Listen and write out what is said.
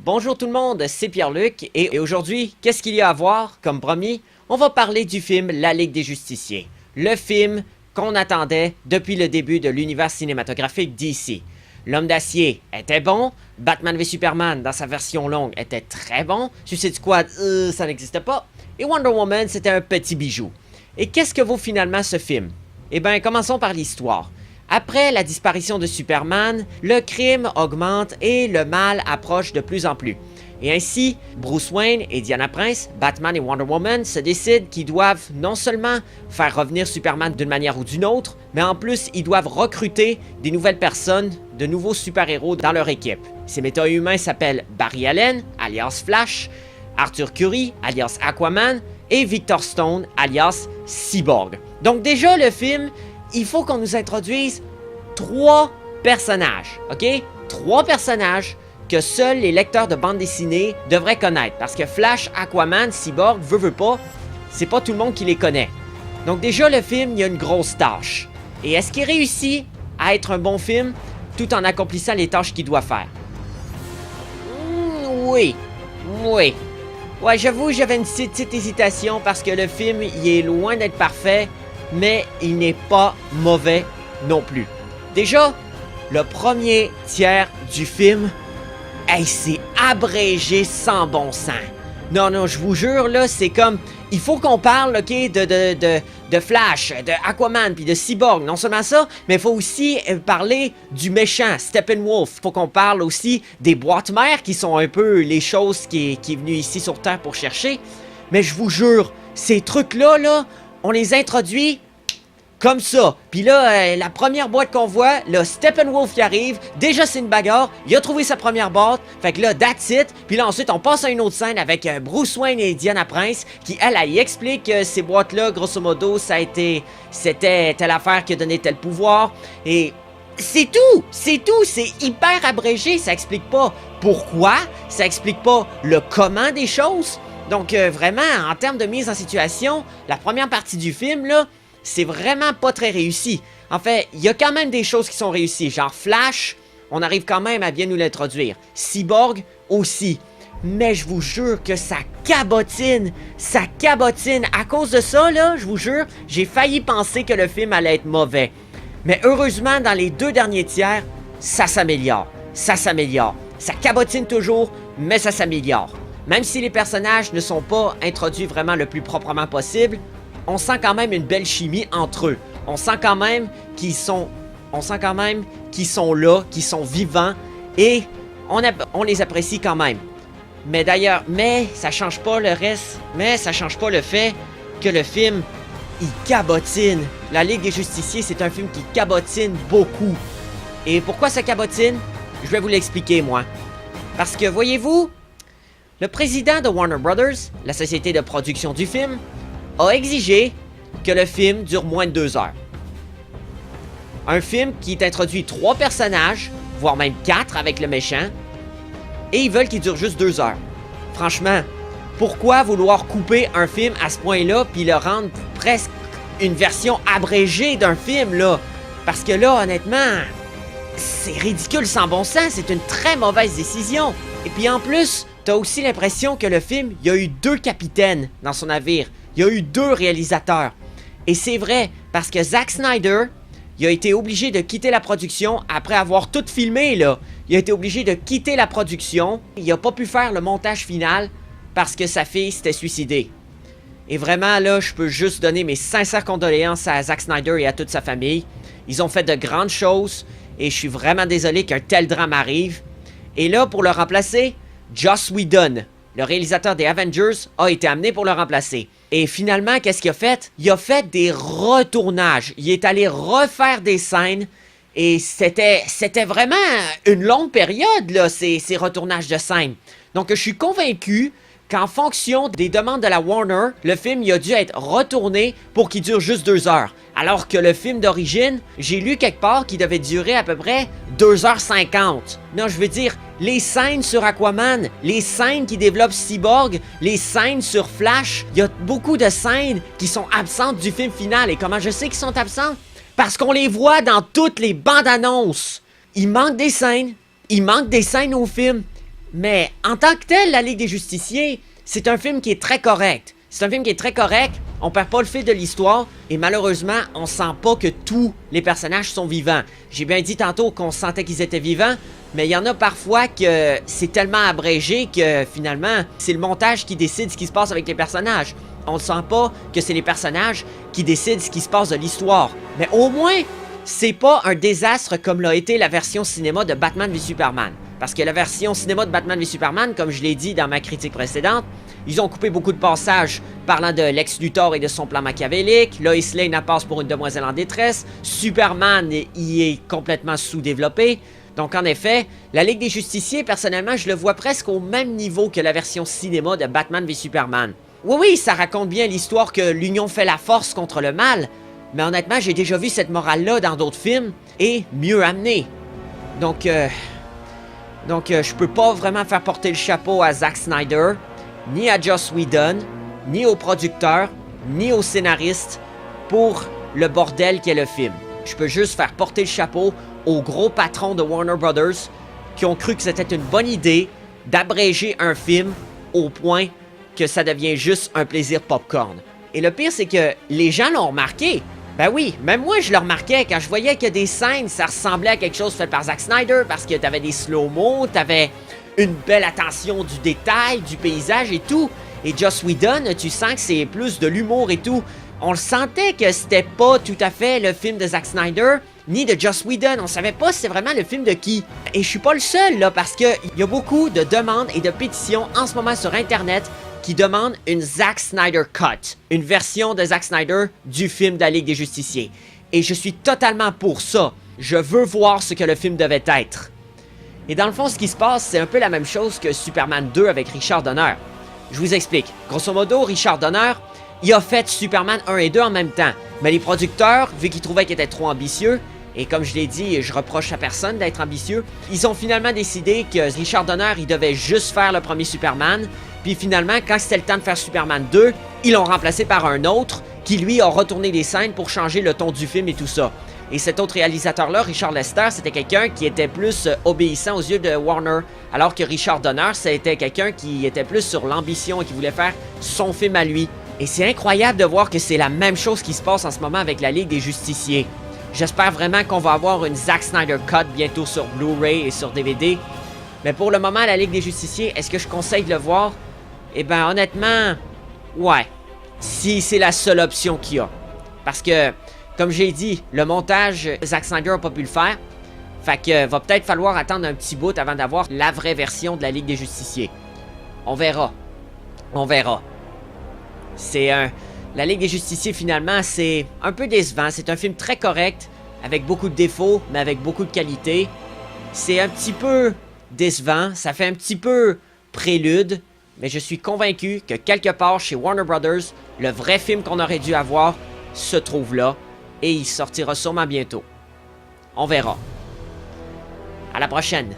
Bonjour tout le monde, c'est Pierre-Luc et aujourd'hui, qu'est-ce qu'il y a à voir? Comme promis, on va parler du film La Ligue des Justiciers. Le film qu'on attendait depuis le début de l'univers cinématographique d'ici. L'Homme d'Acier était bon, Batman v Superman dans sa version longue était très bon, Suicide Squad, ça n'existait pas, et Wonder Woman c'était un petit bijou. Et qu'est-ce que vaut finalement ce film? Eh bien, commençons par l'histoire. Après la disparition de Superman, le crime augmente et le mal approche de plus en plus. Et ainsi, Bruce Wayne et Diana Prince, Batman et Wonder Woman se décident qu'ils doivent non seulement faire revenir Superman d'une manière ou d'une autre, mais en plus ils doivent recruter des nouvelles personnes, de nouveaux super-héros dans leur équipe. Ces méta-humains s'appellent Barry Allen, alias Flash, Arthur Curry, alias Aquaman, et Victor Stone, alias Cyborg. Donc déjà le film, il faut qu'on nous introduise 3 personnages, ok? 3 personnages que seuls les lecteurs de bande dessinée devraient connaître. Parce que Flash, Aquaman, Cyborg, veut pas, c'est pas tout le monde qui les connaît. Donc déjà, le film, il y a une grosse tâche. Et est-ce qu'il réussit à être un bon film tout en accomplissant les tâches qu'il doit faire? Oui. Ouais, j'avoue, j'avais une petite hésitation parce que le film, il est loin d'être parfait, mais il n'est pas mauvais non plus. Déjà, le premier tiers du film, c'est abrégé sans bon sens. Non, je vous jure, là, c'est comme... Il faut qu'on parle, ok, de Flash, de Aquaman, puis de Cyborg. Non seulement ça, mais il faut aussi parler du méchant, Steppenwolf. Il faut qu'on parle aussi des boîtes mères, qui sont un peu les choses qui est venu ici sur Terre pour chercher. Mais je vous jure, ces trucs-là, là, on les introduit... comme ça. Puis là, la première boîte qu'on voit, là, Steppenwolf qui arrive. Déjà, c'est une bagarre. Il a trouvé sa première boîte. Fait que là, that's it. Puis là, ensuite, on passe à une autre scène avec Bruce Wayne et Diana Prince qui, elle explique que ces boîtes-là, grosso modo, c'était telle affaire qui a donné tel pouvoir. Et c'est tout. C'est hyper abrégé. Ça explique pas pourquoi. Ça explique pas le comment des choses. Donc, vraiment, en termes de mise en situation, la première partie du film, là, c'est vraiment pas très réussi. En fait, il y a quand même des choses qui sont réussies. Genre Flash, on arrive quand même à bien nous l'introduire. Cyborg aussi. Mais je vous jure que ça cabotine. À cause de ça, là, je vous jure, j'ai failli penser que le film allait être mauvais. Mais heureusement, dans les 2 derniers tiers, ça s'améliore. Ça cabotine toujours, mais ça s'améliore. Même si les personnages ne sont pas introduits vraiment le plus proprement possible, on sent quand même une belle chimie entre eux. On sent quand même qu'ils sont là, qu'ils sont vivants et on les apprécie quand même. Mais ça change pas le reste, mais ça change pas le fait que le film, il cabotine. La Ligue des Justiciers, c'est un film qui cabotine beaucoup. Et pourquoi ça cabotine? Je vais vous l'expliquer, moi. Parce que, voyez-vous, le président de Warner Brothers, la société de production du film, a exigé que le film dure moins de 2 heures. Un film qui introduit 3 personnages, voire même 4 avec le méchant, et ils veulent qu'il dure juste 2 heures. Franchement, pourquoi vouloir couper un film à ce point-là puis le rendre presque une version abrégée d'un film, là? Parce que là, honnêtement, c'est ridicule sans bon sens, c'est une très mauvaise décision. Et puis en plus, t'as aussi l'impression que le film, il y a eu 2 capitaines dans son navire. Il y a eu 2 réalisateurs. Et c'est vrai, parce que Zack Snyder, il a été obligé de quitter la production après avoir tout filmé, là. Il a été obligé de quitter la production. Il n'a pas pu faire le montage final parce que sa fille s'était suicidée. Et vraiment, là, je peux juste donner mes sincères condoléances à Zack Snyder et à toute sa famille. Ils ont fait de grandes choses et je suis vraiment désolé qu'un tel drame arrive. Et là, pour le remplacer, Joss Whedon, le réalisateur des Avengers, a été amené pour le remplacer. Et finalement, qu'est-ce qu'il a fait? Il a fait des retournages. Il est allé refaire des scènes. Et c'était vraiment une longue période, là, ces retournages de scènes. Donc, je suis convaincu qu'en fonction des demandes de la Warner, le film il a dû être retourné pour qu'il dure juste 2 heures. Alors que le film d'origine, j'ai lu quelque part qu'il devait durer à peu près 2h50. Non, je veux dire, les scènes sur Aquaman, les scènes qui développent Cyborg, les scènes sur Flash, il y a beaucoup de scènes qui sont absentes du film final. Et comment je sais qu'ils sont absentes? Parce qu'on les voit dans toutes les bandes annonces. Il manque des scènes au film. Mais en tant que tel, La Ligue des Justiciers, c'est un film qui est très correct. C'est un film qui est très correct, on perd pas le fil de l'histoire, et malheureusement, on sent pas que tous les personnages sont vivants. J'ai bien dit tantôt qu'on sentait qu'ils étaient vivants, mais il y en a parfois que c'est tellement abrégé que finalement, c'est le montage qui décide ce qui se passe avec les personnages. On ne sent pas que c'est les personnages qui décident ce qui se passe de l'histoire. Mais au moins, c'est pas un désastre comme l'a été la version cinéma de Batman v Superman. Parce que la version cinéma de Batman v Superman, comme je l'ai dit dans ma critique précédente, ils ont coupé beaucoup de passages parlant de Lex Luthor et de son plan machiavélique, Lois Lane passe pour une demoiselle en détresse, Superman y est complètement sous-développé. Donc en effet, la Ligue des Justiciers, personnellement, je le vois presque au même niveau que la version cinéma de Batman v Superman. Oui, ça raconte bien l'histoire que l'union fait la force contre le mal, mais honnêtement, j'ai déjà vu cette morale-là dans d'autres films, et mieux amenée. Donc, je peux pas vraiment faire porter le chapeau à Zack Snyder, ni à Joss Whedon, ni aux producteurs, ni aux scénaristes pour le bordel qu'est le film. Je peux juste faire porter le chapeau aux gros patrons de Warner Brothers qui ont cru que c'était une bonne idée d'abréger un film au point que ça devient juste un plaisir popcorn. Et le pire, c'est que les gens l'ont remarqué. Ben oui, même moi je le remarquais quand je voyais que des scènes, ça ressemblait à quelque chose fait par Zack Snyder parce que t'avais des slow-mo, t'avais une belle attention du détail, du paysage et tout. Et Joss Whedon, tu sens que c'est plus de l'humour et tout. On le sentait que c'était pas tout à fait le film de Zack Snyder, ni de Joss Whedon. On savait pas si c'est vraiment le film de qui. Et je suis pas le seul là, parce que il y a beaucoup de demandes et de pétitions en ce moment sur Internet qui demande une Zack Snyder Cut, une version de Zack Snyder du film de la Ligue des Justiciers. Et je suis totalement pour ça. Je veux voir ce que le film devait être. Et dans le fond, ce qui se passe, c'est un peu la même chose que Superman 2 avec Richard Donner. Je vous explique. Grosso modo, Richard Donner, il a fait Superman 1 et 2 en même temps. Mais les producteurs, vu qu'ils trouvaient qu'il était trop ambitieux, et comme je l'ai dit, je reproche à personne d'être ambitieux, ils ont finalement décidé que Richard Donner, il devait juste faire le premier Superman. Puis finalement, quand c'était le temps de faire Superman 2, ils l'ont remplacé par un autre qui, lui, a retourné les scènes pour changer le ton du film et tout ça. Et cet autre réalisateur-là, Richard Lester, c'était quelqu'un qui était plus obéissant aux yeux de Warner, alors que Richard Donner, c'était quelqu'un qui était plus sur l'ambition et qui voulait faire son film à lui. Et c'est incroyable de voir que c'est la même chose qui se passe en ce moment avec la Ligue des Justiciers. J'espère vraiment qu'on va avoir une Zack Snyder Cut bientôt sur Blu-ray et sur DVD. Mais pour le moment, la Ligue des Justiciers, est-ce que je conseille de le voir? Eh ben honnêtement, ouais. Si c'est la seule option qu'il y a. Parce que, comme j'ai dit, le montage, Zack Snyder n'a pas pu le faire. Fait que va peut-être falloir attendre un petit bout avant d'avoir la vraie version de la Ligue des Justiciers. On verra. On verra. La Ligue des Justiciers, finalement, c'est un peu décevant. C'est un film très correct, avec beaucoup de défauts, mais avec beaucoup de qualité. C'est un petit peu décevant. Ça fait un petit peu prélude. Mais je suis convaincu que quelque part chez Warner Brothers, le vrai film qu'on aurait dû avoir se trouve là. Et il sortira sûrement bientôt. On verra. À la prochaine.